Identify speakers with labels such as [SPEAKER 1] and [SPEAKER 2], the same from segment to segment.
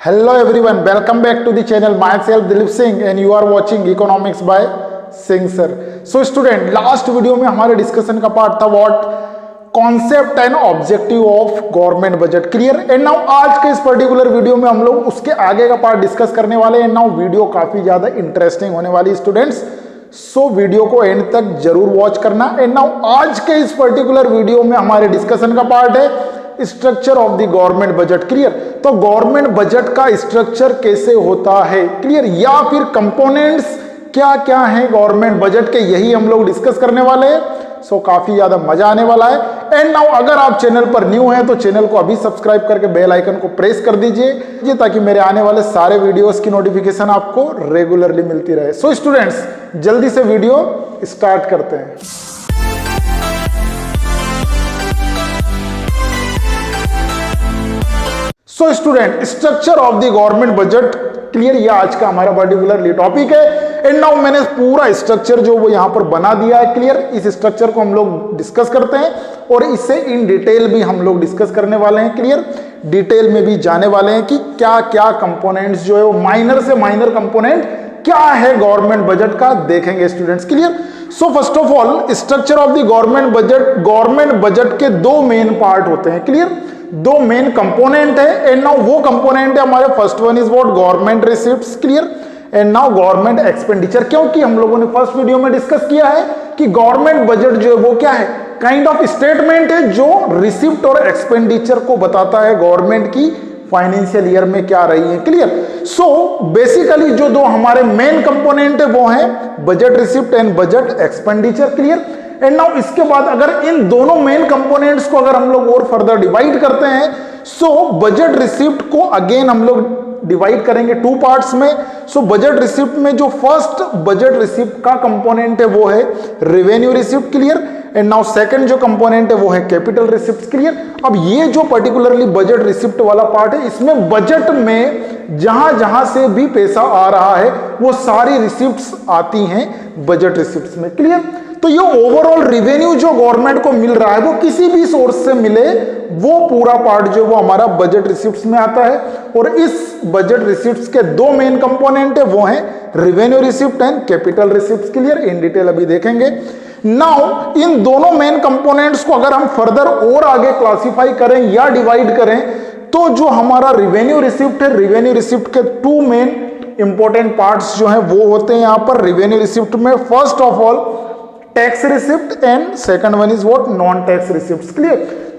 [SPEAKER 1] Hello everyone, welcome back to the channel. Myself Dilip Singh and you are watching Economics by Singh sir. So student, last video में हमारे discussion का part था what concept and objective of government budget clear. And now आज के इस particular video में हम लोग उसके आगे का पार्ट डिस्कस करने वाले हैं। नाउ वीडियो काफी ज्यादा इंटरेस्टिंग होने वाली स्टूडेंट्स, सो वीडियो को एंड तक जरूर वॉच करना। एंड नाउ आज के इस पर्टिकुलर वीडियो में हमारे डिस्कशन का पार्ट है structure of the government budget clear. तो गवर्नमेंट बजट का स्ट्रक्चर कैसे होता है क्लियर, या फिर कंपोनेंट्स क्या क्या हैं गवर्नमेंट बजट के, यही हम लोग डिस्कस करने वाले हैं। सो काफी ज्यादा मजा आने वाला है। एंड नाउ अगर आप चैनल पर न्यू हैं तो चैनल को अभी सब्सक्राइब करके बेल आइकन को प्रेस कर दीजिए ताकि मेरे आने वाले सारे वीडियोस की नोटिफिकेशन आपको रेगुलरली मिलती रहे। सो स्टूडेंट्स, जल्दी से वीडियो स्टार्ट करते हैं। So student, structure of the government budget clear, ये आज का हमारा पर्टिकुलरली टॉपिक है। एंड नाउ मैंने पूरा स्ट्रक्चर जो वो यहां पर बना दिया है क्लियर। इस स्ट्रक्चर को हम लोग डिस्कस करते हैं और इससे इन डिटेल भी हम लोग डिस्कस करने वाले हैं क्लियर। डिटेल में भी जाने वाले हैं कि क्या क्या कंपोनेंट्स जो है वो माइनर से माइनर कंपोनेंट क्या है गवर्नमेंट बजट का, देखेंगे students clear. So first of all, structure of the government budget, government budget के दो मेन पार्ट होते हैं क्लियर, दो मेन कंपोनेंट है। एंड नाउ वो कंपोनेंट है हमारे, first one is what government receipts clear and now government expenditure. क्योंकि हम लोगों ने फर्स्ट वीडियो में डिस्कस किया है कि गवर्नमेंट बजट जो है वो क्या है, काइंड ऑफ स्टेटमेंट है जो रिसिप्ट और एक्सपेंडिचर को बताता है गवर्नमेंट की फाइनेंशियल ईयर में क्या रही है क्लियर। सो बेसिकली जो दो हमारे मेन कंपोनेंट है वो है budget receipt and budget expenditure clear. And now इसके बाद अगर इन दोनों मेन कंपोनेंट्स को अगर हम लोग और फर्दर डिवाइड करते हैं, सो बजट रिसिप्ट को अगेन हम लोग डिवाइड करेंगे टू पार्ट्स में। सो बजट रिसिप्ट में जो फर्स्ट बजट रिसिप्ट का कंपोनेंट है वो है revenue receipt clear. And now second जो कंपोनेंट है वो है कैपिटल रिसिप्ट क्लियर। अब ये जो पर्टिकुलरली बजट रिसिप्ट वाला पार्ट है, इसमें बजट में जहां जहां से भी पैसा आ रहा है वो सारी रिसिप्ट्स आती हैं बजट रिसिप्ट्स में क्लियर। तो ये ओवरऑल रिवेन्यू जो गवर्नमेंट को मिल रहा है वो किसी भी सोर्स से मिले, वो पूरा पार्ट जो वो हमारा बजट रिसिप्ट्स में आता है। और इस बजट रिसिप्ट्स के दो मेन कंपोनेंट है वो हैं revenue receipt and capital receipts clear. In detail अभी देखेंगे। नाउ इन दोनों मेन कंपोनेंट्स को अगर हम फर्दर और आगे क्लासिफाई करें या डिवाइड करें, तो जो हमारा रेवेन्यू रिसिप्ट है, रेवेन्यू रिसिप्ट के टू मेन इंपॉर्टेंट पार्ट्स जो हैं वो होते हैं यहां पर रेवेन्यू रिसिप्ट में। First of all tax receipt and second one is what non tax receipts clear.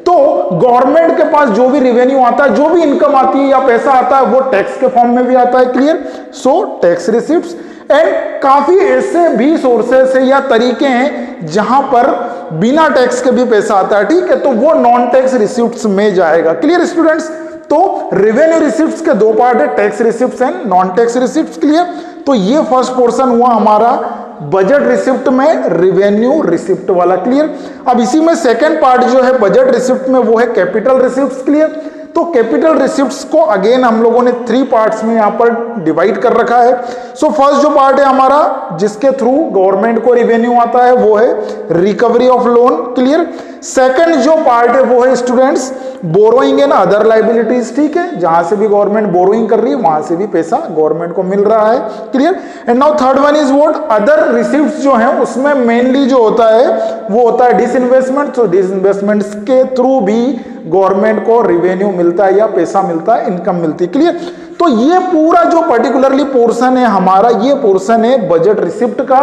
[SPEAKER 1] तो गवर्नमेंट के पास जो भी रेवेन्यू आता है, जो भी इनकम आती है या पैसा आता है, वो टैक्स के फॉर्म में भी आता है clear. So tax receipts and काफी ऐसे भी सोर्सेस है या तरीके हैं जहां पर बिना टैक्स के भी पैसा आता है, ठीक है, तो वो नॉन टैक्स रिसिप्ट्स में जाएगा क्लियर स्टूडेंट्स। तो रेवेन्यू रिसिप्ट्स के दो पार्ट है, tax receipts and non tax receipts clear. तो ये फर्स्ट पोर्शन हुआ हमारा बजट रिसिप्ट में रेवेन्यू रिसिप्ट वाला क्लियर। अब इसी में सेकंड पार्ट जो है बजट रिसिप्ट में वो है कैपिटल रिसिप्ट्स क्लियर। तो कैपिटल रिसिप्ट्स को अगेन हम लोगों ने थ्री पार्ट्स में यहां पर डिवाइड कर रखा है। सो फर्स्ट जो पार्ट है हमारा जिसके थ्रू गवर्नमेंट को रेवेन्यू आता है वो है recovery of loan clear. Second जो पार्ट है वो है students borrowing and other liabilities, ठीक है, जहां से भी गवर्नमेंट बोरोइंग कर रही है वहां से भी पैसा गवर्नमेंट को मिल रहा है clear. And now third one is what other receipts जो है उसमें मेनली जो होता है वो होता है डिसइन्वेस्टमेंट। तो डिसइन्वेस्टमेंट्स के थ्रू भी गवर्नमेंट को रेवेन्यू मिलता है या पैसा मिलता है, इनकम मिलती है क्लियर। तो ये पूरा जो पर्टिकुलरली पोर्शन है हमारा, ये पोर्शन है बजट रिसिप्ट का।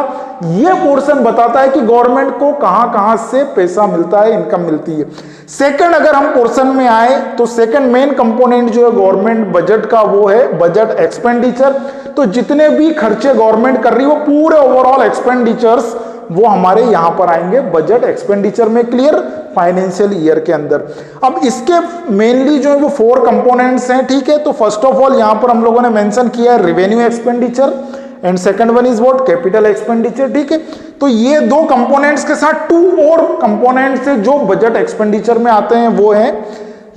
[SPEAKER 1] ये पोर्शन बताता है कि गवर्नमेंट को कहां कहां से पैसा मिलता है, इनकम मिलती है। सेकंड अगर हम पोर्शन में आए तो सेकंड मेन कंपोनेंट जो है गवर्नमेंट बजट का वो है बजट एक्सपेंडिचर। तो जितने भी खर्चे गवर्नमेंट कर रही है वो पूरे ओवरऑल एक्सपेंडिचर्स वो हमारे यहां पर आएंगे बजट एक्सपेंडिचर में क्लियर, फाइनेंशियल ईयर के अंदर। अब इसके मेनली जो है वो फोर कंपोनेंट्स हैं, ठीक है। तो फर्स्ट ऑफ ऑल यहां पर हम लोगों ने मेंशन किया है revenue expenditure and second one is what capital expenditure, ठीक है। तो ये दो कंपोनेंट्स के साथ टू और कंपोनेंट्स है जो बजट एक्सपेंडिचर में आते हैं वो है,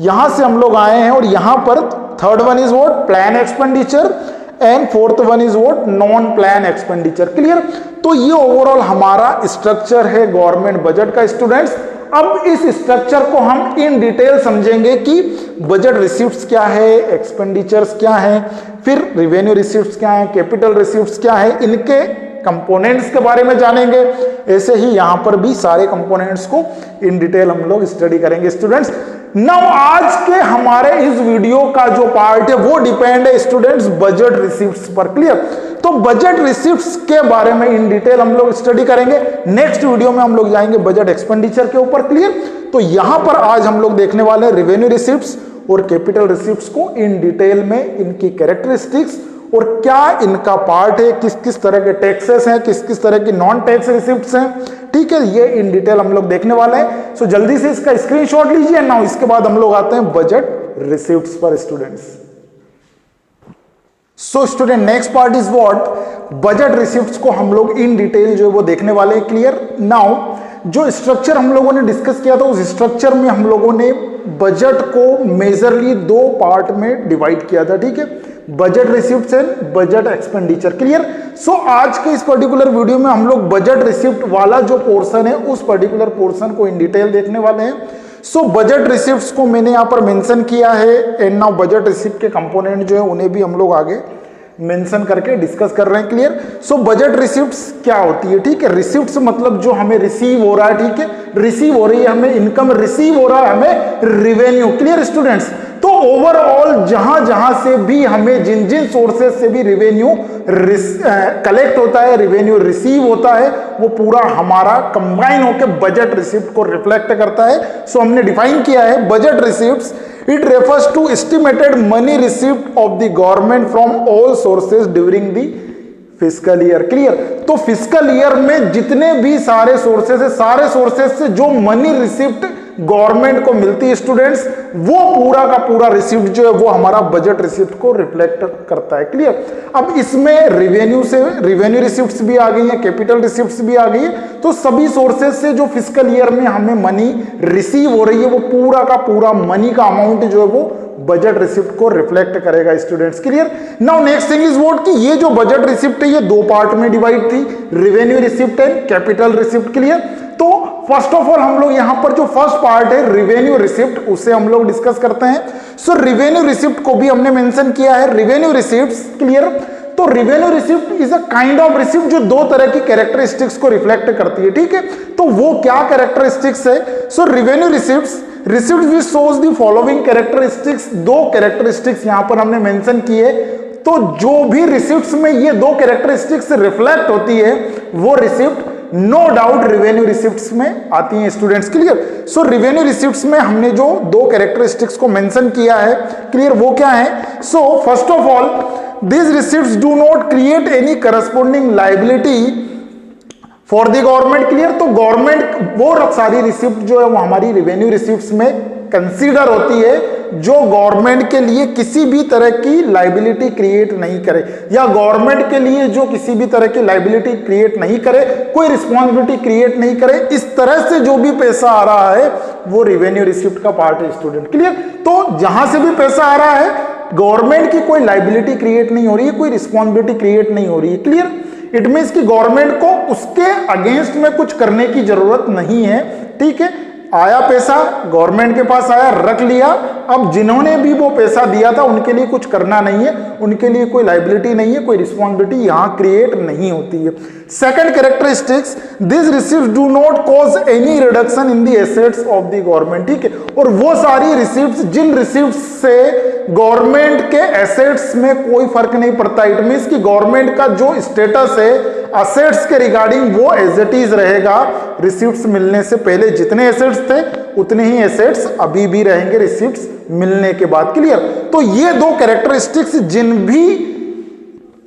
[SPEAKER 1] यहां से हम लोग आए हैं। और यहां पर third one is what plan expenditure and fourth one is what non plan expenditure clear. तो ये ओवरऑल हमारा स्ट्रक्चर है गवर्नमेंट बजट का स्टूडेंट्स। अब इस स्ट्रक्चर को हम इन डिटेल समझेंगे कि बजट रिसीप्ट्स क्या है, एक्सपेंडिचर्स क्या है, फिर रेवेन्यू रिसीप्ट्स क्या है, कैपिटल रिसीप्ट्स क्या है, इनके कंपोनेंट्स के बारे में जानेंगे। ऐसे ही यहां पर भी सारे कंपोनेंट्स को इन डिटेल हम लोग स्टडी करेंगे स्टूडेंट्स। नाउ आज के हमारे इस वीडियो का जो पार्ट है वो डिपेंड है स्टूडेंट्स बजट रिसीप्ट्स पर। क्लियर? तो बजट रिसीप्ट्स के बारे में इन डिटेल हम लोग स्टडी करेंगे। नेक्स्ट वीडियो में हम लोग जाएंगे बजट एक्सपेंडिचर के ऊपर। क्लियर? तो यहां पर आज हम लोग देखने वाले हैं रेवेन्यू रिसीप्ट्स और कैपिटल रिसीप्ट्स को इन डिटेल में, इनकी कैरेक्टरिस्टिक्स और क्या इनका पार्ट है, किस किस तरह के टैक्सेस हैं, किस किस तरह की नॉन टैक्स रिसिप्ट्स हैं। ठीक है, ये इन डिटेल हम लोग देखने वाले हैं। सो जल्दी से इसका स्क्रीनशॉट लीजिए। नाउ इसके बाद हम लोग आते हैं बजट रिसिप्ट्स पर students. So student next part is what, budget receipts को हम लोग इन डिटेल जो है वो देखने वाले हैं। क्लियर? नाउ जो स्ट्रक्चर हम लोगों ने डिस्कस किया था उस स्ट्रक्चर में हम लोगों ने बजट को मेजरली दो पार्ट में डिवाइड किया था। ठीक है, budget receipts and budget expenditure. Clear? So आज के इस पर्टिकुलर वीडियो में हम लोग बजट रिसिप्ट वाला जो पोर्शन है उस पर्टिकुलर पोर्शन को इन डिटेल देखने वाले हैं। सो बजट रिसिप्ट्स को मैंने यहां पर मेंशन किया है एंड नाउ बजट रिसिप्ट के कंपोनेंट जो है उन्हें भी हम लोग आगे मेंशन करके डिस्कस कर रहे हैं। क्लियर? सो बजट रिसिप्ट्स क्या होती है? ठीक है, रिसिप्ट्स मतलब जो हमें रिसीव हो रहा है। ठीक है, रिसीव हो रही है हमें इनकम, रिसीव हो रहा है हमें रेवेन्यू। Clear students? तो ओवरऑल जहां जहां से भी हमें जिन जिन सोर्सेज से भी रेवेन्यू कलेक्ट होता है, रेवेन्यू रिसीव होता है, वो पूरा हमारा कंबाइन होकर बजट रिसिप्ट को रिफ्लेक्ट करता है। सो हमने डिफाइन किया है budget receipts, it refers to estimated money received of the government from all sources during the fiscal year। Clear? तो फिजिकल ईयर में जितने भी सारे सोर्सेस है, सारे सोर्सेस से जो मनी रिसिप्ट गवर्नमेंट को मिलती है स्टूडेंट्स, वो पूरा का पूरा रिसिप्ट जो है वो हमारा बजट रिसिप्ट को रिफ्लेक्ट करता है। क्लियर? अब इसमें रेवेन्यू रिसिप्ट्स भी आ गई है, कैपिटल रिसिप्ट्स भी आ गई है। तो सभी सोर्सेस से जो फिजिकल ईयर में हमें मनी रिसीव हो रही है वो पूरा का पूरा मनी का अमाउंट जो है वो बजट रिसिप्ट को रिफ्लेक्ट करेगा students. Clear? Now next thing is what कि ये जो बजट रिसिप्ट है ये दो पार्ट में डिवाइड थी, revenue receipt and capital receipt. Clear? तो फर्स्ट ऑफ ऑल हम लोग यहां पर जो फर्स्ट पार्ट है रेवेन्यू रिसिप्ट उसे हम लोग डिस्कस करते हैं। सो रेवेन्यू रिसिप्ट को भी हमने मेंशन किया है, रेवेन्यू रिसिप्ट्स। क्लियर? तो revenue receipt is a kind of receipt जो दो तरह की कैरेक्टरिस्टिक्स को रिफ्लेक्ट करती है। ठीक है, तो वो क्या कैरेक्टरिस्टिक्स है? So revenue receipts receipt which shows the following characteristics, दो कैरेक्टरिस्टिक्स यहां पर हमने मेंशन की है। तो जो भी रिसिप्ट्स में ये दो कैरेक्टरिस्टिक्स रिफ्लेक्ट होती है वो receipt no doubt revenue receipts में आती हैं students. Clear? So revenue receipts में हमने जो दो कैरेक्टरिस्टिक्स को मेंशन किया है, क्लियर, वो क्या है? सो first of all these receipts do not create any corresponding liability for the government। Clear? तो गवर्नमेंट वो सारी रिसिप्ट जो है वो हमारी रेवेन्यू रिसिप्ट्स में कंसीडर होती है जो गवर्नमेंट के लिए किसी भी तरह की लाइबिलिटी क्रिएट नहीं करे, या गवर्नमेंट के लिए जो किसी भी तरह की लाइबिलिटी क्रिएट नहीं करे, कोई रिस्पॉन्सिबिलिटी क्रिएट नहीं करे, इस तरह से जो भी पैसा आ रहा है वो रेवेन्यू रिसिप्ट का पार्ट है स्टूडेंट। क्लियर? तो जहां से भी पैसा आ रहा है गवर्नमेंट की कोई लाइबिलिटी क्रिएट नहीं हो रही है, कोई रिस्पॉन्सिबिलिटी क्रिएट नहीं हो रही है। क्लियर? इट मींस कि गवर्नमेंट को उसके अगेंस्ट में कुछ करने की जरूरत नहीं है। ठीक है, आया पैसा गवर्नमेंट के पास आया, रख लिया, अब जिन्होंने भी वो पैसा दिया था उनके लिए कुछ करना नहीं है, उनके लिए कोई लाइबिलिटी नहीं है, कोई रिस्पॉन्सिबिलिटी यहां क्रिएट नहीं होती है। Second characteristics, this receipts do not cause any reduction in the assets of the government. ठीक है, और वो सारी रिसिप्ट्स जिन रिसिप्ट्स से गवर्नमेंट के एसेट्स में कोई फर्क नहीं पड़ता, इट मींस कि गवर्नमेंट का जो स्टेटस है एसेट्स के रिगार्डिंग वो एज इट इज रहेगा। रिसिप्ट्स मिलने से पहले जितने एसेट्स थे उतने ही एसेट्स अभी भी रहेंगे रिसिप्ट्स मिलने के बाद। क्लियर? तो ये दो कैरेक्टरिस्टिक्स जिन भी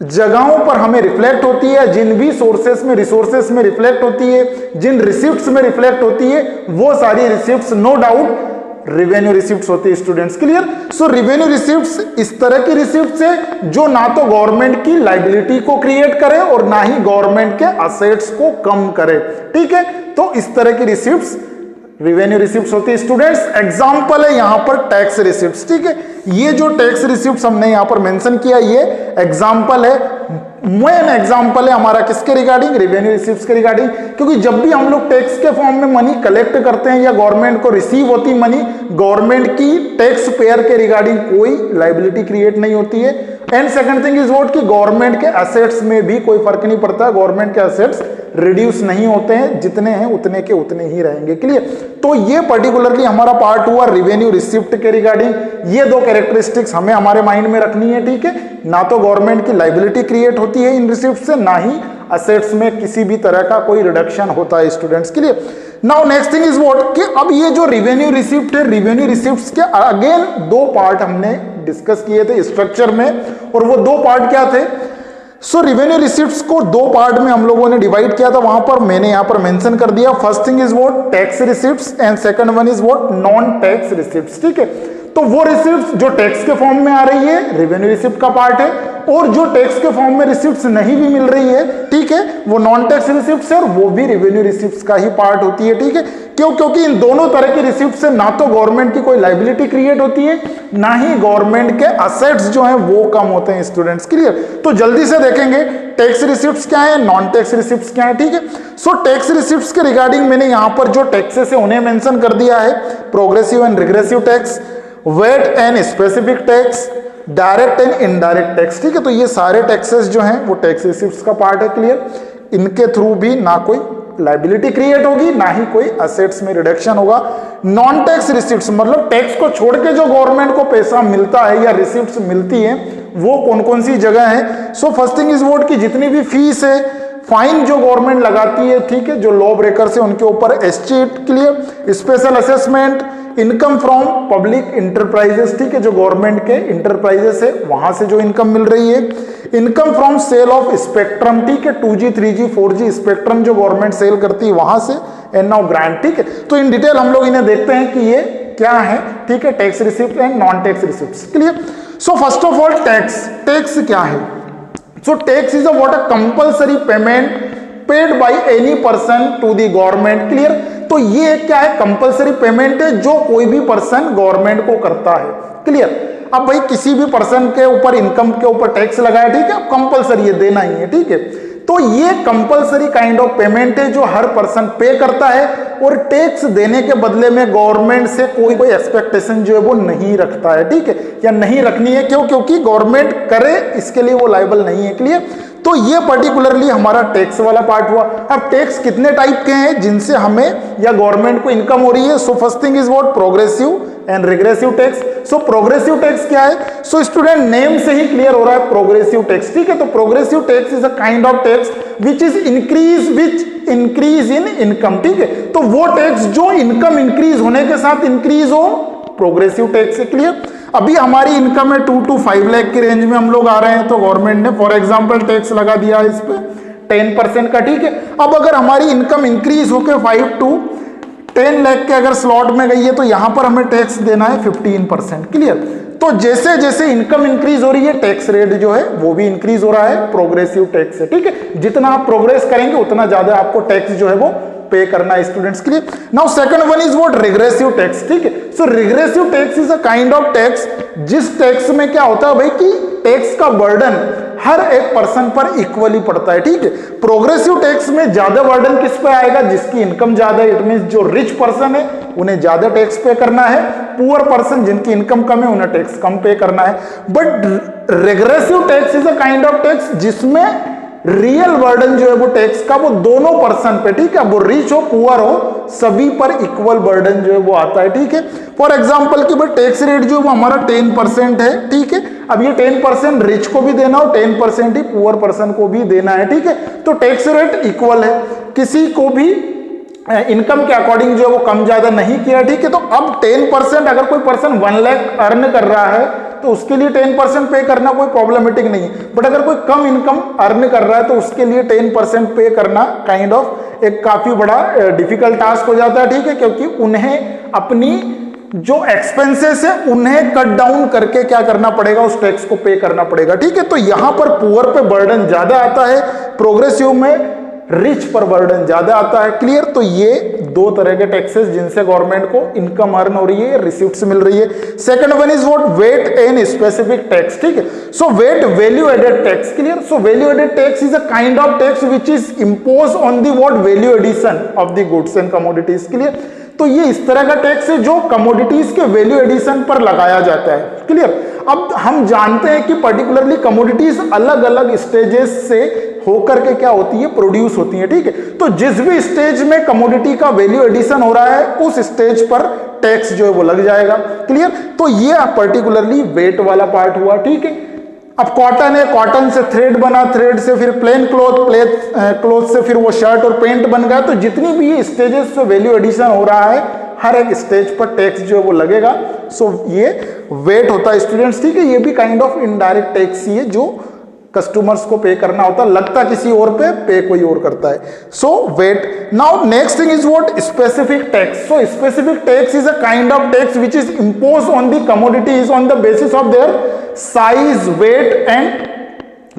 [SPEAKER 1] जगहों पर हमें रिफ्लेक्ट होती है, जिन भी सोर्सेस में रिसोर्सेस में रिफ्लेक्ट होती है, जिन रिसिप्ट्स में रिफ्लेक्ट होती है, वो सारी receipts no doubt revenue receipts होती है students. Clear? So revenue receipts इस तरह की रिसिप्ट्स है जो ना तो गवर्नमेंट की लाइबिलिटी को क्रिएट करे और ना ही गवर्नमेंट के असेट्स को कम करे। ठीक है, तो इस तरह की रिसिप्ट्स रेवेन्यू रिसिप्ट्स होती है स्टूडेंट्स। एग्जांपल है यहां पर टैक्स रिसिप्ट्स। ठीक है, ये जो टैक्स रिसिप्ट्स हमने यहां पर मेंशन किया ये एग्जांपल है मेन एग्जांपल है हमारा किसके रिगार्डिंग, रेवेन्यू रिसीव्स के रिगार्डिंग, क्योंकि जब भी हम लोग टैक्स के फॉर्म में मनी कलेक्ट करते हैं या गवर्नमेंट को रिसीव होती मनी, गवर्नमेंट की टैक्स पेयर के रिगार्डिंग कोई लाइबिलिटी क्रिएट नहीं होती है। And second thing is what कि गवर्नमेंट के एसेट्स में भी कोई फर्क नहीं पड़ता, गवर्नमेंट के एसेट्स रिड्यूस नहीं होते हैं, जितने हैं उतने के उतने ही रहेंगे। क्लियर? तो ये पर्टिकुलरली हमारा पार्ट हुआ रेवेन्यू रिसिप्ट के रिगार्डिंग। ये दो कैरेक्टरिस्टिक्स हमें हमारे माइंड में रखनी है, ठीक है। ना तो गवर्नमेंट की लाइबिलिटी क्रिएट होती है इन रिसिप्ट से, ना ही असेट्स में किसी भी तरह का कोई रिडक्शन होता है स्टूडेंट्स के लिए। Now next thing is what कि अब ये जो रेवेन्यू रिसिप्ट है, रेवेन्यू रिसिप्ट्स के अगेन दो पार्ट हमने डिस्कस किए थे स्ट्रक्चर में, और वो दो पार्ट क्या थे? सो रेवेन्यू रिसिप्ट्स को दो पार्ट में हम लोगों ने डिवाइड किया था, वहां पर मैंने यहां पर मेंशन कर दिया। First thing is what tax receipts and second one is what non tax receipts, ठीक है। तो वो रिसिप्ट्स जो टैक्स के फॉर्म में आ रही है रेवेन्यू रिसिप्ट का पार्ट है, और जो टैक्स के फॉर्म में रिसिप्ट्स नहीं भी मिल रही है, ठीक है, वो नॉन टैक्स रिसिप्ट्स है और वो भी रेवेन्यू रिसिप्ट्स का ही पार्ट होती है, ठीक है। क्यों? क्योंकि इन दोनों तरह की रिसिप्ट से ना तो गवर्नमेंट की कोई लाइबिलिटी क्रिएट होती है, ना ही गवर्नमेंट के असेट्स जो हैं वो कम होते हैं स्टूडेंट्स। क्लियर? तो जल्दी से देखेंगे टैक्स रिसिप्ट्स क्या है, नॉन टैक्स रिसिप्ट्स क्या है, ठीक है। सो टैक्स रिसिप्ट्स के रिगार्डिंग मैंने यहां पर जो टैक्सेस है उन्हें मेंशन कर दिया है, progressive and regressive tax, weight and specific tax, direct and indirect tax, ठीक है। तो ये सारे टैक्सेस जो हैं वो टैक्स रिसिप्ट्स का पार्ट है। क्लियर? इनके थ्रू भी ना कोई लाइबिलिटी क्रिएट होगी, ना ही कोई असेट्स में रिडक्शन होगा। नॉन टैक्स रिसिप्ट्स मतलब टैक्स को छोड़ के जो गवर्नमेंट को पैसा मिलता है या रिसिप्ट्स मिलती है, वो कौन कौन सी जगह है? So first thing is what कि जितनी भी फीस है, फाइन जो गवर्नमेंट लगाती है, ठीक है, जो लॉ ब्रेकर से उनके ऊपर estate, clear, special assessment, income from public enterprises, ठीक है, जो गवर्नमेंट के इंटरप्राइजेस है वहां से जो इनकम मिल रही है, income from sale of spectrum, ठीक है, 2G 3G 4G स्पेक्ट्रम जो गवर्नमेंट सेल करती है वहां से, एंड नाउ ग्रांट, ठीक है। तो इन डिटेल हम लोग इन्हें देखते हैं कि ये क्या है, ठीक है, tax receipt and non tax receipts. Clear? So first of all tax क्या है? So tax is what a compulsory payment paid by any person to the government. Clear? तो ये क्या है? कंपल्सरी पेमेंट है जो कोई भी पर्सन गवर्नमेंट को करता है। क्लियर? अब भाई किसी भी पर्सन के ऊपर इनकम के ऊपर टैक्स लगाया, ठीक है, कंपल्सरी ये देना ही है, ठीक है। तो ये कंपल्सरी काइंड ऑफ पेमेंट है जो हर पर्सन पे करता है, और टैक्स देने के बदले में गवर्नमेंट से कोई एक्सपेक्टेशन जो है वो नहीं रखता है, ठीक है, या नहीं रखनी है। क्यों? क्योंकि गवर्नमेंट करे इसके लिए वो लायबल नहीं है। क्लियर? तो ये पर्टिकुलरली हमारा टैक्स वाला पार्ट हुआ। अब टैक्स कितने टाइप के हैं जिनसे हमें या गवर्नमेंट को इनकम हो रही है? So first thing is what progressive and regressive tax. So progressive tax क्या है? सो स्टूडेंट नेम से ही क्लियर हो रहा है प्रोग्रेसिव टैक्स, ठीक है। तो progressive tax is a kind of tax which increase in income, ठीक है। तो वो टैक्स जो इनकम इंक्रीज होने के साथ इंक्रीज हो, प्रोग्रेसिव टैक्स है। क्लियर? अभी हमारी इनकम है 2 to 5 लाख की रेंज में हम लोग आ रहे हैं, तो गवर्नमेंट ने फॉर एग्जांपल टैक्स लगा दिया इस पे 10% का, ठीक है। अब अगर हमारी इनकम इंक्रीज होकर 5 to 10 लाख के अगर स्लॉट में गई है, तो यहां पर हमें टैक्स देना है 15%। क्लियर? तो जैसे जैसे इनकम इंक्रीज हो रही है, टैक्स रेट जो है वो भी इंक्रीज हो रहा है, प्रोग्रेसिव टैक्स है, ठीक है। जितना आप प्रोग्रेस करेंगे उतना ज्यादा आपको टैक्स जो है वो पे करना है स्टूडेंट्स के लिए। Now second one is what regressive tax, ठीक है। So regressive tax is a kind of tax जिस टैक्स में क्या होता है भाई कि टैक्स का बर्डन हर एक पर्सन पर इक्वली पड़ता है, ठीक है। प्रोग्रेसिव टैक्स में ज्यादा बर्डन किस पे आएगा? जिसकी इनकम ज्यादा है, इट मींस जो रिच पर्सन है उन्हें ज्यादा टैक्स पे करना है, पुअर पर्सन जिनकी इनकम कम है उन्हें टैक्स कम पे करना है। But regressive tax is a kind of tax जिसमें रियल बर्डन जो है वो टैक्स का वो दोनों पर्सन पे, ठीक है, वो रिच हो पुअर हो सभी पर इक्वल बर्डन जो है वो आता है, ठीक है। फॉर एग्जांपल कि भाई टैक्स रेट जो है वो हमारा 10% है, ठीक है। अब ये 10% रिच को भी देना हो, 10% ही पुअर पर्सन को भी देना है, ठीक है। तो टैक्स रेट इक्वल है, किसी को भी इनकम के अकॉर्डिंग जो है वो कम ज्यादा नहीं किया, ठीक है। तो अब 10% अगर कोई पर्सन 1 लाख अर्न कर रहा है तो उसके लिए 10% पे करना कोई प्रॉब्लमेटिक नहीं है। बट अगर कोई कम इनकम अर्न कर रहा है तो उसके लिए 10% पे करना काइंड ऑफ एक काफी बड़ा डिफिकल्ट टास्क हो जाता है, ठीक है। क्योंकि उन्हें अपनी जो एक्सपेंसेस है उन्हें कट डाउन करके क्या करना पड़ेगा, उस टैक्स को पे करना पड़ेगा, ठीक है। तो यहां पर पुअर पे बर्डन ज्यादा आता है, प्रोग्रेसिव में रिच पर बर्डन ज्यादा आता है। क्लियर? तो ये दो तरह के टैक्सेस जिनसे गवर्नमेंट को इनकम अर्न हो रही है, रिसिप्ट्स मिल रही है। Second one is what, VAT and specific tax, ठीक है। So VAT value added tax, clear. So value added tax is a kind of tax which is impose on the what, value addition of the goods and commodities, clear. तो ये इस तरह का tax है जो commodities के value addition पर लगाया जाता है, क्लियर। अब हम जानते हैं कि पर्टिकुलरली कमोडिटीज अलग अलग स्टेजेस से होकर के क्या होती है, प्रोड्यूस होती है, ठीक है। तो जिस भी स्टेज में कमोडिटी का वैल्यू एडिशन हो रहा है उस स्टेज पर टैक्स जो है वो लग जाएगा, क्लियर। तो ये पर्टिकुलरली वेट वाला पार्ट हुआ, ठीक है। अब कॉटन है, कॉटन से थ्रेड बना, थ्रेड से फिर प्लेन क्लोथ से फिर वो शर्ट और पेंट बन गया। तो जितनी भी ये स्टेजेस पे वैल्यू एडिशन हो रहा है हर एक स्टेज पर टैक्स जो है वो लगेगा। सो ये वेट होता है स्टूडेंट्स, ठीक है। ये भी काइंड ऑफ इनडायरेक्ट टैक्स ही है जो कस्टमर्स को पे करना होता है, लगता किसी और पे कोई और करता है। So VAT. Now next thing is what, specific tax. So specific tax is a kind of tax which is impose on the commodities on the basis of their size, weight and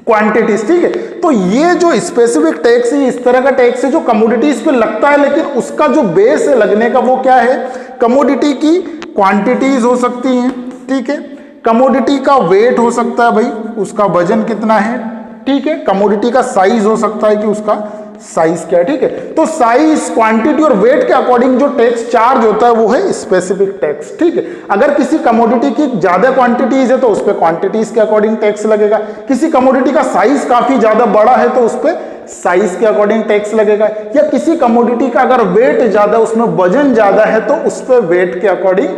[SPEAKER 1] quantities, ठीक है। तो ये जो specific tax है इस तरह का tax है जो कमोडिटीज पे लगता है, लेकिन उसका जो बेस है लगने का वो क्या है, कमोडिटी की क्वांटिटीज हो सकती हैं, ठीक है। कमोडिटी का वेट हो सकता है भाई, उसका वजन कितना है, ठीक है। कमोडिटी का साइज हो सकता है कि उसका साइज क्या है, ठीक है। तो साइज, क्वांटिटी और वेट के अकॉर्डिंग जो टैक्स चार्ज होता है वो है स्पेसिफिक टैक्स, ठीक है। अगर किसी कमोडिटी की ज्यादा क्वांटिटीज है तो उस पर क्वांटिटीज के अकॉर्डिंग टैक्स लगेगा। किसी कमोडिटी का साइज काफी ज्यादा बड़ा है तो उस पर साइज के अकॉर्डिंग टैक्स लगेगा। या किसी कमोडिटी का अगर वेट ज्यादा, उसमें वजन ज्यादा है तो उस पर वेट के अकॉर्डिंग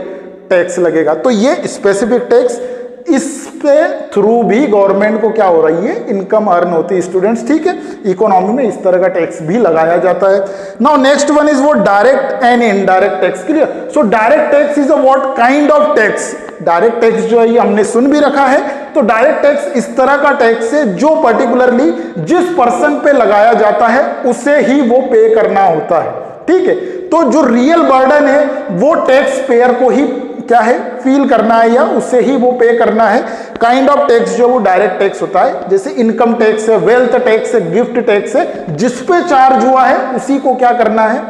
[SPEAKER 1] टैक्स लगेगा। तो ये स्पेसिफिक टैक्स, इस पे थ्रू भी गवर्नमेंट को क्या हो रही है, इनकम अर्न होती है स्टूडेंट्स, ठीक है। इकोनॉमी में इस तरह का टैक्स भी लगाया जाता है। नाउ नेक्स्ट वन इज वो direct and indirect tax, clear. So direct tax is a what kind of tax. Direct tax जो है ये हमने सुन भी रखा है। तो डायरेक्ट टैक्स इस तरह का टैक्स है जो पर्टिकुलरली जिस पर्सन पे लगाया जाता है उसे ही वो पे करना होता है, ठीक है। तो जो रियल बर्डन है वो टैक्स पेयर को ही क्या है, फील करना है या उससे ही वो पे करना है। काइंड ऑफ टैक्स जो वो डायरेक्ट टैक्स होता है, जैसे इनकम टैक्स है, वेल्थ टैक्स है, गिफ्ट टैक्स है, जिस पे चार्ज हुआ है उसी को क्या करना है,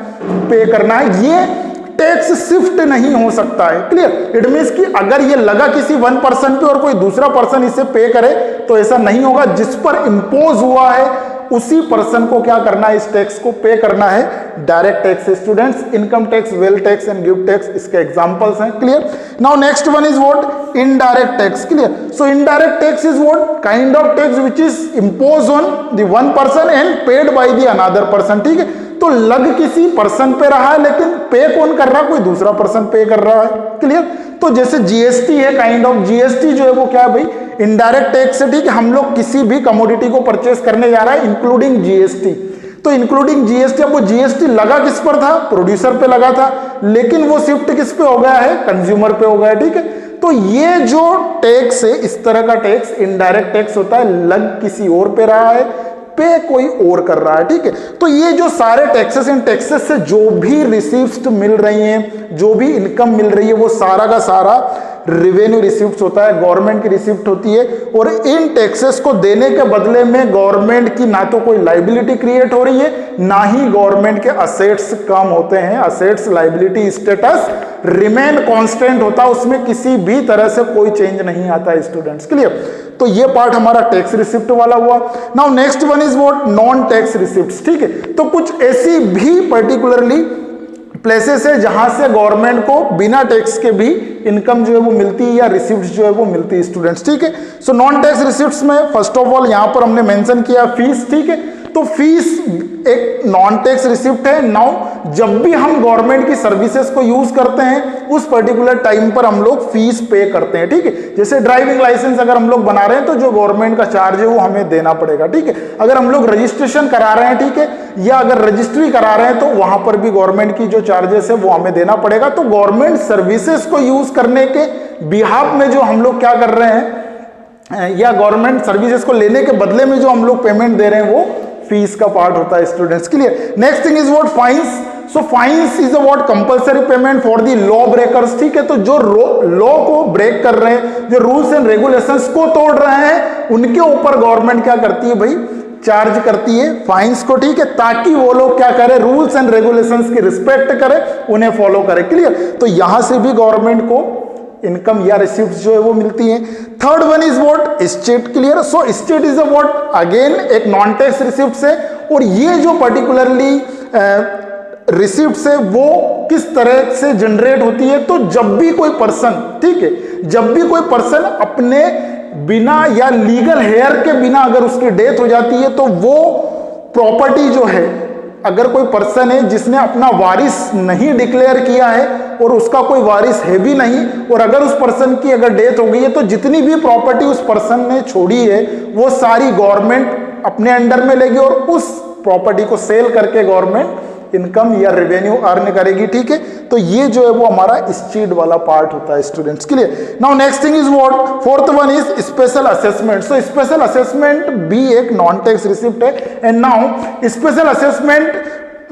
[SPEAKER 1] पे करना है। ये टैक्स शिफ्ट नहीं हो सकता है, क्लियर। इट मींस कि अगर ये लगा किसी वन पर्सन पे और कोई दूसरा पर्सन इसे पे करे तो ऐसा नहीं होगा। जिस पर इंपोज हुआ है उसी पर्सन को क्या करना है, इस टैक्स को पे करना है। Direct tax students, income tax, wealth tax and gift tax इसके एग्जांपल्स हैं, clear. Now next one is what, indirect tax, clear. So indirect tax is what kind of tax which is impose on the one person and paid by the another person, ठीक है। तो लग किसी person पे रहा है लेकिन पे कौन कर रहा है, कोई दूसरा पर्सन पे कर रहा है, क्लियर। तो जैसे जीएसटी है, काइंड ऑफ जीएसटी जो है वो क्या है भाई, इनडायरेक्ट टैक्स है, ठीक है। हम लोग किसी भी कमोडिटी को परचेस करने जा रहा है इंक्लूडिंग जीएसटी, तो इंक्लूडिंग जीएसटी। अब वो जीएसटी लगा किस पर था, प्रोड्यूसर पे लगा था, लेकिन वो शिफ्ट किस पे हो गया है, कंज्यूमर पे हो गया है, ठीक है। तो ये जो टैक्स है इस तरह का टैक्स इनडायरेक्ट टैक्स होता है, लग किसी और पे रहा है, पे कोई और कर रहा है, ठीक है। तो ये जो सारे टैक्सेस, इन टैक्सेस से जो भी रिसीव्स मिल रही हैं, जो भी इनकम मिल रही है, वो सारा का सारा रेवेन्यू रिसिप्ट होता है, गवर्नमेंट की रिसिप्ट होती है। और इन टैक्सेस को देने के बदले में गवर्नमेंट की ना तो कोई लाइबिलिटी क्रिएट हो रही है, ना ही गवर्नमेंट के असेट्स कम होते हैं। Assets liability status remain constant होता है, उसमें किसी भी तरह से कोई चेंज नहीं आता है स्टूडेंट्स, क्लियर। तो ये पार्ट हमारा टैक्स रिसिप्ट वाला हुआ। Now next one is what, non tax receipts, ठीक है। तो कुछ ऐसी भी पर्टिकुलरली प्लेसेस है जहां से गवर्नमेंट को बिना टैक्स के भी इनकम जो है वो मिलती है या रिसिप्ट्स जो है वो मिलती है स्टूडेंट्स, ठीक है। सो नॉन टैक्स रिसिप्ट्स में फर्स्ट ऑफ ऑल यहां पर हमने मेंशन किया फीस, ठीक है। तो फीस एक नॉन टैक्स रिसिप्ट है। नाउ जब भी हम गवर्नमेंट की सर्विसेज को यूज करते हैं उस पर्टिकुलर टाइम पर हम लोग फीस पे करते हैं, ठीक है। जैसे ड्राइविंग लाइसेंस अगर हम लोग बना रहे हैं तो जो गवर्नमेंट का चार्ज है वो हमें देना पड़ेगा, ठीक है। अगर हम लोग रजिस्ट्रेशन करा रहे हैं, ठीक है, या अगर रजिस्ट्री करा रहे हैं तो वहां पर भी गवर्नमेंट की जो चार्जेस है वो हमें देना पड़ेगा। तो गवर्नमेंट सर्विसेज को यूज करने के बिहाफ में जो हम लोग क्या कर रहे हैं, या गवर्नमेंट सर्विसेज को लेने के बदले में जो हम लोग पेमेंट दे रहे हैं वो फीस का पार्ट होता है students, clear. Next thing is what, fines. So fines is a what compulsory payment for the law breakers, ठीक है। तो जो लॉ को ब्रेक कर रहे हैं, जो रूल्स एंड रेगुलेशंस को तोड़ रहे हैं, उनके ऊपर गवर्नमेंट क्या करती है भाई, चार्ज करती है फाइन्स को, ठीक है, ताकि वो लोग क्या करें, रूल्स एंड रेगुलेशंस की रिस्पेक्ट करें, उन्हें फॉलो करें। क्लियर? तो यहां से भी गवर्नमेंट को इनकम या रिसिप्ट जो है वो मिलती है। Third one is what, state. Clear? So state is a what, again एक नॉन टैक्स रिसिप्ट है, और ये जो पर्टिकुलरली रिसिप्ट है वो किस तरह से जनरेट होती है, तो जब भी कोई पर्सन, ठीक है, जब भी कोई पर्सन अपने बिना या लीगल हेयर के बिना अगर उसकी डेथ हो जाती है, तो वो प्रॉपर्टी जो है, अगर कोई पर्सन है जिसने अपना वारिस नहीं डिक्लेयर किया है और उसका कोई वारिस है भी नहीं, और अगर उस पर्सन की अगर डेथ हो गई है, तो जितनी भी प्रॉपर्टी उस पर्सन ने छोड़ी है वो सारी गवर्नमेंट अपने अंडर में लेगी, और उस प्रॉपर्टी को सेल करके गवर्नमेंट इनकम या रेवेन्यू अर्न करेगी। ठीक है, तो ये जो है वो हमारा स्टेट वाला पार्ट होता है स्टूडेंट्स के लिए। Now next thing is what, fourth one is special assessment. So special assessment भी एक नॉन टैक्स रिसिप्ट है, एंड नाउ स्पेशल असेसमेंट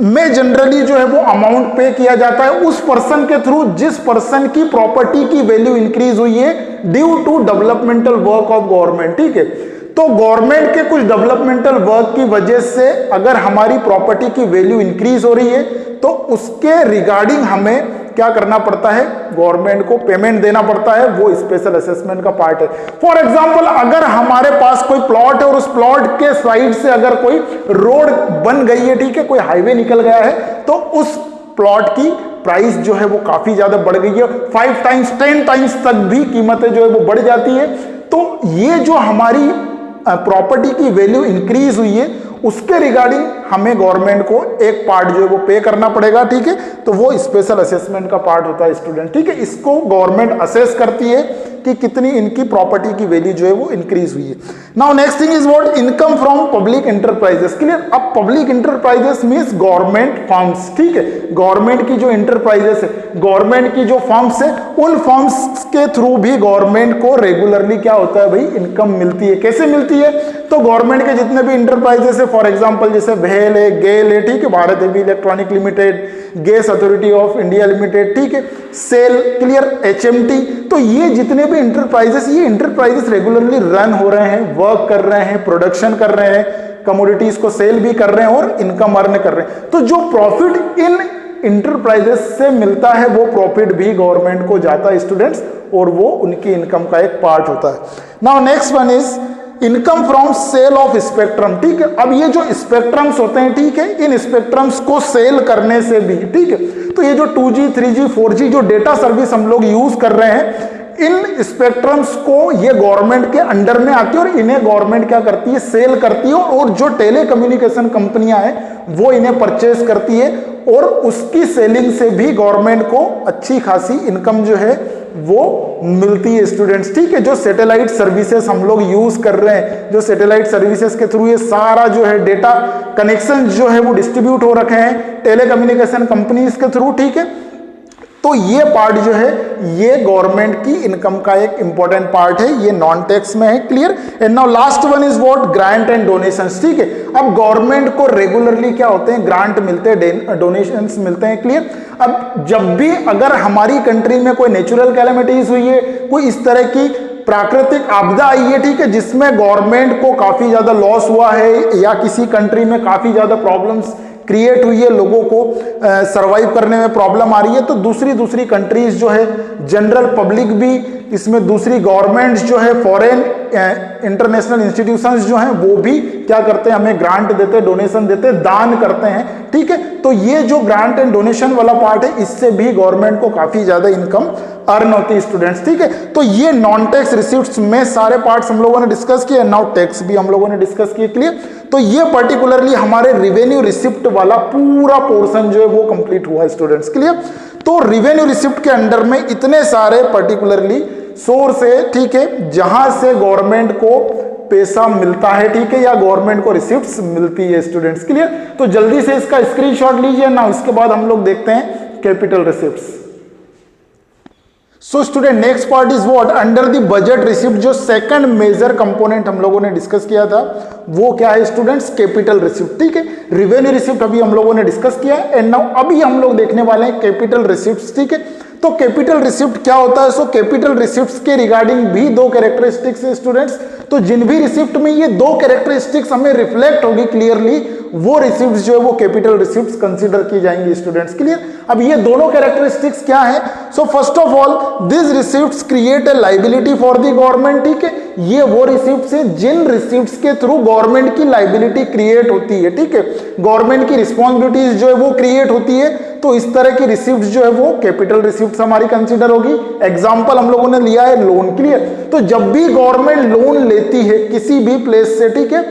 [SPEAKER 1] में जनरली जो है वो अमाउंट पे किया जाता है उस पर्सन के थ्रू जिस पर्सन की प्रॉपर्टी की वैल्यू इंक्रीज हुई है due to developmental work of government. ठीक है, तो गवर्नमेंट के कुछ डेवलपमेंटल वर्क की वजह से अगर हमारी प्रॉपर्टी की वैल्यू इंक्रीज हो रही है, तो उसके रिगार्डिंग हमें क्या करना पड़ता है, गवर्नमेंट को पेमेंट देना पड़ता है, वो स्पेशल असेसमेंट का पार्ट है। फॉर एग्जांपल, अगर हमारे पास कोई प्लॉट है और उस प्लॉट के साइड से अगर कोई रोड बन गई है, ठीक है, कोई हाईवे निकल गया है, तो उस प्लॉट की प्राइस जो है वो काफी ज्यादा बढ़ गई है, 5 टाइम्स 10 टाइम्स तक भी कीमतें जो है वो बढ़ जाती है। तो ये जो हमारी प्रॉपर्टी की वैल्यू इंक्रीज हुई है, उसके रिगार्डिंग हमें गवर्नमेंट को एक पार्ट जो है वो पे करना पड़ेगा। ठीक है, तो वो स्पेशल असेसमेंट का पार्ट होता है स्टूडेंट। ठीक है, इसको गवर्नमेंट असेस करती है कि कितनी इनकी प्रॉपर्टी की वैल्यू जो है वो इंक्रीज हुई है। Now next thing is what, income from public enterprises. Clear? अब public enterprises means government firms. ठीक है, गवर्नमेंट की जो इंटरप्राइजेस है, गवर्नमेंट की जो फर्म्स है, उन फर्म्स के थ्रू भी गवर्नमेंट को रेगुलरली क्या होता है भाई, इनकम मिलती है। कैसे मिलती है? तो गवर्नमेंट के जितने भी इंटरप्राइजेस है, फॉर एग्जांपल जैसे वेल है, गेल है, ठीक है, Bharat heavy electronic limited, gas authority of India limited, ठीक है, सेल, क्लियर, एचएमटी, तो ये जितने भी इंटरप्राइजेस, ये इंटरप्राइजेस रेगुलरली रन हो रहे हैं, वर्क कर रहे हैं, प्रोडक्शन कर रहे हैं, कमोडिटीज को सेल भी कर रहे हैं और इनकम अर्न कर रहे हैं। तो जो प्रॉफिट इन इंटरप्राइजेस से मिलता है वो प्रॉफिट भी गवर्नमेंट को जाता है स्टूडेंट्स, और वो उनकी इनकम का एक पार्ट होता है। Now next one is income from sale of spectrum. ठीक है, अब ये जो स्पेक्ट्रम्स होते हैं, ठीक है, इन स्पेक्ट्रम्स को सेल करने से भी, ठीक है, तो ये जो 2G 3G 4G जो डेटा सर्विस हम लोग यूज कर रहे हैं, इन स्पेक्ट्रम्स को ये गवर्नमेंट के अंडर में आती है और इन्हें गवर्नमेंट क्या करती है, सेल करती है, और जो टेलीकम्युनिकेशन कंपनियां हैं वो इन्हें परचेज करती है, और उसकी सेलिंग से भी गवर्नमेंट को अच्छी खासी इनकम जो है वो मिलती है स्टूडेंट्स। ठीक है, जो सैटेलाइट सर्विसेज हम लोग यूज कर रहे हैं, जो सैटेलाइट सर्विसेज के थ्रू ये सारा जो है डेटा कनेक्शन जो है वो डिस्ट्रीब्यूट हो रखे हैं टेलीकम्युनिकेशन कंपनीज के थ्रू। ठीक है, तो ये पार्ट जो है ये गवर्नमेंट की इनकम का एक इंपॉर्टेंट पार्ट है, ये नॉन टैक्स में है। Clear? And now last one is what, grant and donations. ठीक है, अब गवर्नमेंट को रेगुलरली क्या होते हैं, ग्रांट मिलते हैं, डोनेशंस मिलते हैं। क्लियर? अब जब भी अगर हमारी कंट्री में कोई नेचुरल कैलेमिटीज हुई है, कोई इस तरह की प्राकृतिक आपदा आई है, ठीक है, जिसमें गवर्नमेंट को काफी ज्यादा लॉस हुआ है, या किसी कंट्री में काफी ज्यादा प्रॉब्लम्स क्रिएट हुई है, लोगों को सरवाइव करने में प्रॉब्लम आ रही है, तो दूसरी कंट्रीज जो है, जनरल पब्लिक भी इसमें, दूसरी गवर्नमेंट्स जो है, फॉरेन इंटरनेशनल इंस्टीट्यूशंस जो हैं वो भी क्या करते हैं, हमें ग्रांट देते, डोनेशन देते, दान करते हैं। ठीक है, तो ये जो ग्रांट एंड डोनेशन वाला पार्ट है, इससे भी गवर्नमेंट को काफी ज्यादा इनकम अर्न होती है स्टूडेंट्स। ठीक है, तो ये नॉन टैक्स रिसिप्ट्स में सारे पार्ट्स हम लोगों ने डिस्कस किए, नाउ टैक्स भी हम लोगों ने डिस्कस किए। क्लियर? तो ये पर्टिकुलरली हमारे रिवेन्यू रिसिप्ट वाला पूरा पोर्शन जो है वो कंप्लीट हुआ स्टूडेंट्स। क्लियर? तो रिवेन्यू रिसिप्ट के अंडर में इतने सारे पर्टिकुलरली सोर्स है, ठीक है, जहां से गवर्नमेंट को पैसा मिलता है, ठीक है, या गवर्नमेंट को रिसिप्ट्स मिलती है स्टूडेंट्स। क्लियर? तो जल्दी से इसका स्क्रीनशॉट लीजिए ना, इसके बाद हम लोग देखते हैं capital receipts. So student, next part is what, under the budget receipt. जो सेकंड मेजर कंपोनेंट हम लोगों ने डिस्कस किया था वो क्या है स्टूडेंट्स, कैपिटल रिसिप्ट। ठीक है, रिवेन्यू रिसिप्ट अभी हम लोगों ने डिस्कस किया, एंड नाउ अभी हम लोग देखने वाले हैं कैपिटल रिसिप्ट्स। ठीक है, तो कैपिटल रिसिप्ट क्या होता है? सो कैपिटल रिसिप्ट्स के रिगार्डिंग भी दो कैरेक्टरिस्टिक्स है स्टूडेंट्स। तो जिन भी रिसिप्ट में ये दो कैरेक्टरिस्टिक्स हमें रिफ्लेक्ट होगी क्लियरली, वो रिसिप्ट्स जो है वो कैपिटल रिसिप्ट्स कंसीडर की जाएंगी स्टूडेंट्स। क्लियर? अब ये दोनों कैरेक्टरिस्टिक्स क्या है? सो first of all this receipts create a liability for the government. ठीक है, ये वो रिसिप्ट्स है जिन रिसिप्ट्स के थ्रू गवर्नमेंट की लाइबिलिटी क्रिएट होती है। ठीक है, गवर्नमेंट की रिस्पॉन्सिबिलिटीज जो है वो क्रिएट होती है, तो इस तरह की रिसिप्ट्स जो है वो कैपिटल रिसिप्ट्स हमारी कंसीडर होगी। एग्जांपल हम लोगों ने लिया है लोन। क्लियर? तो जब भी गवर्नमेंट लोन लेती है किसी भी प्लेस से, ठीक है,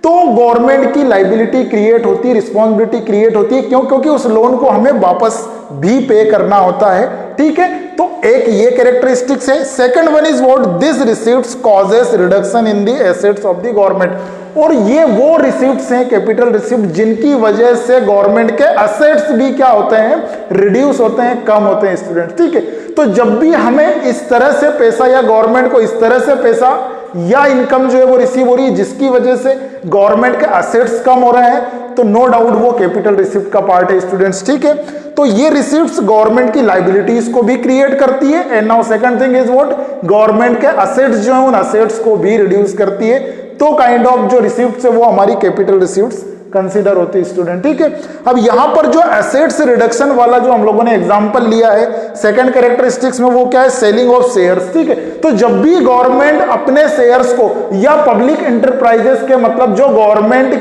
[SPEAKER 1] तो गवर्नमेंट की लाइबिलिटी क्रिएट होती है, रिस्पॉन्सिबिलिटी क्रिएट होती है। क्यों? क्योंकि उस लोन को हमें वापस भी पे करना होता है। ठीक है, तो एक ये कैरेक्टरिस्टिक्स है। Second one is what? This receipts causes reduction in the assets of the government. और ये वो रिसिप्ट्स हैं, कैपिटल रिसिप्ट, जिनकी वजह से गवर्नमेंट के असेट्स भी क्या होते हैं? रिड्यूस होते हैं, कम होते हैं स्टूडेंट। ठीक है, तो जब भी हमें इस तरह से पैसा या गवर्नमेंट को इस तरह से पैसा या इनकम जो है वो रिसीव हो रही है जिसकी वजह से गवर्नमेंट के असेट्स कम हो रहे हैं, तो नो डाउट वो कैपिटल रिसिप्ट का पार्ट है स्टूडेंट्स। ठीक है, तो ये रिसिप्ट्स गवर्नमेंट की लाइबिलिटीज को भी क्रिएट करती है। And now second thing is what? Government के असेट्स जो है उन असेट्स को भी रिड्यूस करती है। तो काइंड ऑफ जो रिसिप्ट्स है वो हमारी कैपिटल रिसिप्ट्स कंसीडर होती है स्टूडेंट। ठीक है, अब यहां पर जो एसेट्स रिडक्शन वाला जो हम लोगों ने एग्जांपल लिया है सेकंड कैरेक्टरिस्टिक्स में, वो क्या है? Selling of shares. ठीक है, तो जब भी गवर्नमेंट अपने शेयर्स को या पब्लिक इंटरप्राइजेस के, मतलब जो गवर्नमेंट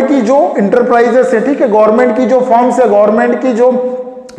[SPEAKER 1] की जो इंटरप्राइजेस है, ठीक है, गवर्नमेंट की जो फर्म्स है, गवर्नमेंट की जो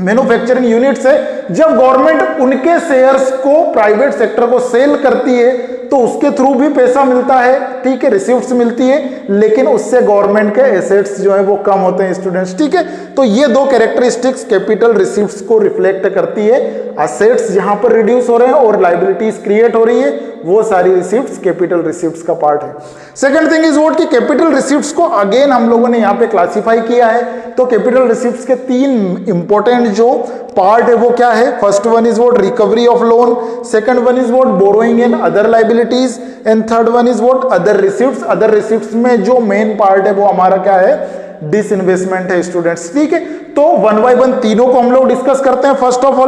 [SPEAKER 1] मैन्युफैक्चरिंग यूनिट्स है, जब गवर्नमेंट उनके शेयर्स को प्राइवेट सेक्टर को सेल करती है तो उसके थ्रू भी पैसा मिलता है। ठीक है, रिसिप्ट्स मिलती है, लेकिन उससे गवर्नमेंट के एसेट्स जो है वो कम होते हैं स्टूडेंट्स। ठीक है, तो ये दो कैरेक्टरिस्टिक्स कैपिटल रिसिप्ट्स को रिफ्लेक्ट करती है। असेट्स जहां पर रिड्यूस हो रहे हैं और लाइबिलिटीज क्रिएट हो रही है, वो सारी रिसिप्ट्स कैपिटल रिसिप्ट्स का पार्ट है। Second thing is what? कि कैपिटल रिसिप्ट्स को अगेन हम लोगों ने यहाँ पे क्लासिफाई किया है। तो कैपिटल रिसिप्ट्स के तीन इंपॉर्टेंट जो पार्ट है वो क्या है? First one is what? Recovery of loan. Second one is what? Borrowing and other liabilities. And third one is what? Other receipts. Other receipts में जो मेन पार्ट है वो हमारा क्या है? डिसइन्वेस्टमेंट है स्टूडेंट्स। ठीक है, तो वन बाय वन तीनों को हम लोग डिस्कस करते हैं। First of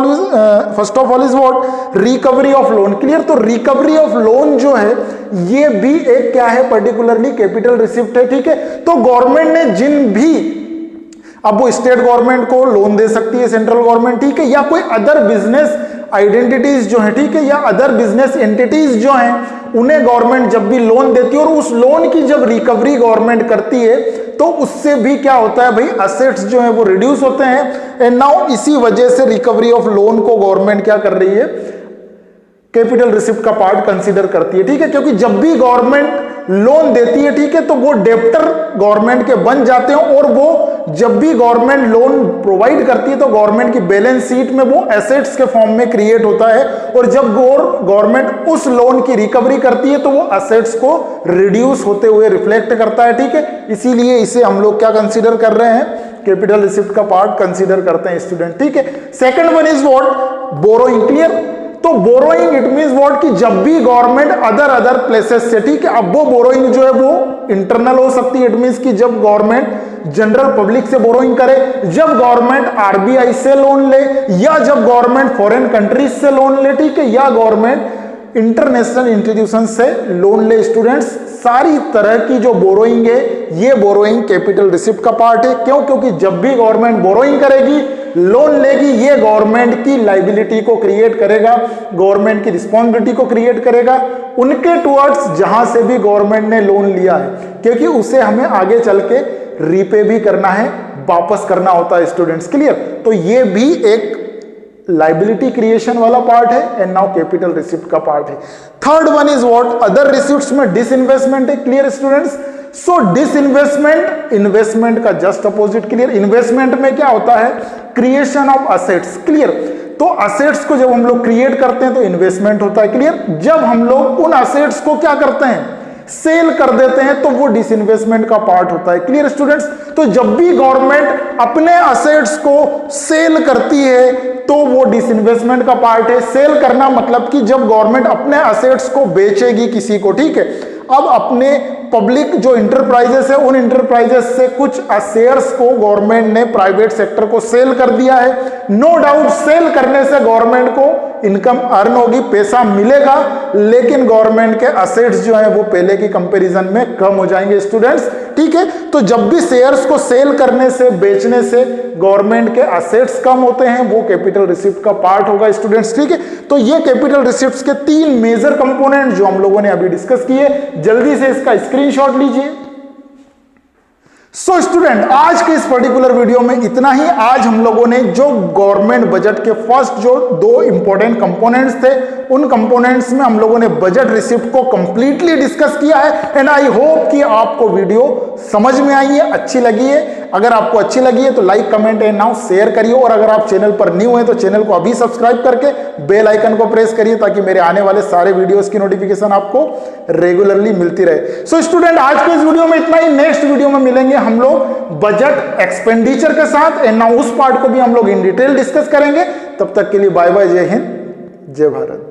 [SPEAKER 1] all is what? Recovery of loan. Clear? तो रिकवरी ऑफ लोन जो है ये भी एक क्या है? पर्टिकुलरली कैपिटल रिसिप्ट है। ठीक है, तो गवर्नमेंट ने जिन भी, अब वो स्टेट गवर्नमेंट को लोन दे सकती है, सेंट्रल गवर्नमेंट, ठीक है, या कोई अदर बिजनेस आइडेंटिटीज जो है, ठीक है, या अदर बिजनेस एंटिटीज जो हैं, उन्हें गवर्नमेंट जब भी लोन देती है और उस लोन की जब रिकवरी गवर्नमेंट करती है तो उससे भी क्या होता है भाई? असेट्स जो है वो रिड्यूस होते हैं। एंड नाउ इसी वजह से रिकवरी ऑफ लोन को गवर्नमेंट क्या कर रही है? कैपिटल रिसिप्ट का पार्ट कंसीडर करती है। ठीक है, क्योंकि जब भी गवर्नमेंट लोन देती है, ठीक है, तो वो डेप्टर गवर्नमेंट के बन जाते हैं और वो जब भी गवर्नमेंट लोन प्रोवाइड करती है तो गवर्नमेंट की बैलेंस शीट में वो एसेट्स के फॉर्म में क्रिएट होता है। और जब गवर्नमेंट उस लोन की रिकवरी करती है तो वो एसेट्स को रिड्यूस होते हुए रिफ्लेक्ट करता है। ठीक है, इसीलिए इसे हम लोग क्या कंसीडर कर रहे हैं? कैपिटल रिसिप्ट का पार्ट कंसीडर करते हैं स्टूडेंट। ठीक है, second one is what? Borrowing. Clear? तो बोरोइंग इट मींस व्हाट? कि जब भी गवर्नमेंट अदर प्लेसेस से, ठीक है, अब वो बोरोइंग जो है वो इंटरनल हो सकती है। इट मींस कि जब गवर्नमेंट जनरल पब्लिक से बोरोइंग करे, जब गवर्नमेंट आरबीआई से लोन ले, या जब गवर्नमेंट फॉरेन कंट्रीज से लोन ले, ठीक है, या गवर्नमेंट इंटरनेशनल इंस्टीट्यूशन से लोन ले। स्टूडेंट्स, सारी तरह की जो बोरोइंग है ये बोरोइंग कैपिटल रिसिप्ट का पार्ट है। क्यों? क्योंकि जब भी गवर्नमेंट बोरोइंग करेगी, लोन लेगी, ये गवर्नमेंट की लाइबिलिटी को क्रिएट करेगा, गवर्नमेंट की रिस्पॉन्सिबिलिटी को क्रिएट करेगा उनके टुवर्ड्स जहां से भी गवर्नमेंट ने लोन लिया है, क्योंकि उसे हमें आगे चल के रीपे भी करना है, वापस करना होता है स्टूडेंट्स। क्लियर? तो ये भी एक लाइबिलिटी क्रिएशन वाला पार्ट है एंड नाउ कैपिटल रिसिप्ट का पार्ट है। Third one is what? Other receipts में डिसइन्वेस्टमेंट है। Clear students? So disinvestment investment का जस्ट अपोजिट। क्लियर? इन्वेस्टमेंट में क्या होता है? Creation of assets. क्लियर? तो असेट्स को जब हम लोग क्रिएट करते हैं तो इन्वेस्टमेंट होता है। क्लियर? जब हम लोग उन असेट्स को क्या करते हैं? सेल कर देते हैं तो वो डिसइन्वेस्टमेंट का पार्ट होता है। Clear students? तो जब भी गवर्नमेंट अपने असेट्स को सेल करती है तो वो डिसइन्वेस्टमेंट का पार्ट है। सेल करना मतलब कि जब गवर्नमेंट अपने असेट्स को बेचेगी किसी को, ठीक है, अब अपने पब्लिक जो इंटरप्राइजेस है उन इंटरप्राइजेस से कुछ शेयर्स को गवर्नमेंट ने प्राइवेट सेक्टर को सेल कर दिया है। नो डाउट सेल करने से गवर्नमेंट को इनकम अर्न होगी, पैसा मिलेगा, लेकिन गवर्नमेंट के असेट्स जो है वो पहले की कंपैरिजन में कम हो जाएंगे स्टूडेंट्स। ठीक है, तो जब भी शेयर्स को सेल करने से, बेचने से गवर्नमेंट के असेट्स कम होते हैं, वो कैपिटल रिसिप्ट का पार्ट होगा स्टूडेंट्स। ठीक है, तो ये कैपिटल रिसिप्ट्स के 3 मेजर कंपोनेंट जो हम लोगों ने अभी डिस्कस किए, जल्दी से इसका स्क्रीनशॉट लीजिए। सो स्टूडेंट, आज के इस पर्टिकुलर वीडियो में इतना ही। आज हम लोगों ने जो गवर्नमेंट बजट के फर्स्ट जो 2 इंपॉर्टेंट कंपोनेंट्स थे, उन कंपोनेंट्स में हम लोगों ने बजट रिसिप्ट को कंप्लीटली डिस्कस किया है। एंड आई होप कि आपको वीडियो समझ में आई है, अच्छी लगी है। अगर आपको अच्छी लगी है तो like, comment and now share करिए, और अगर आप चैनल पर न्यू हैं तो चैनल को अभी सब्सक्राइब करके बेल आइकन को प्रेस करिए, ताकि मेरे आने वाले सारे वीडियोस की नोटिफिकेशन आपको रेगुलरली मिलती रहे। सो स्टूडेंट, आज के इस वीडियो में इतना ही। नेक्स्ट वीडियो में मिलेंगे हम लोग बजट एक्सपेंडिचर के साथ, एंड नाउ उस पार्ट को भी हम लोग इन डिटेल डिस्कस करेंगे। तब तक के लिए बाय बाय, जय हिंद, जय भारत।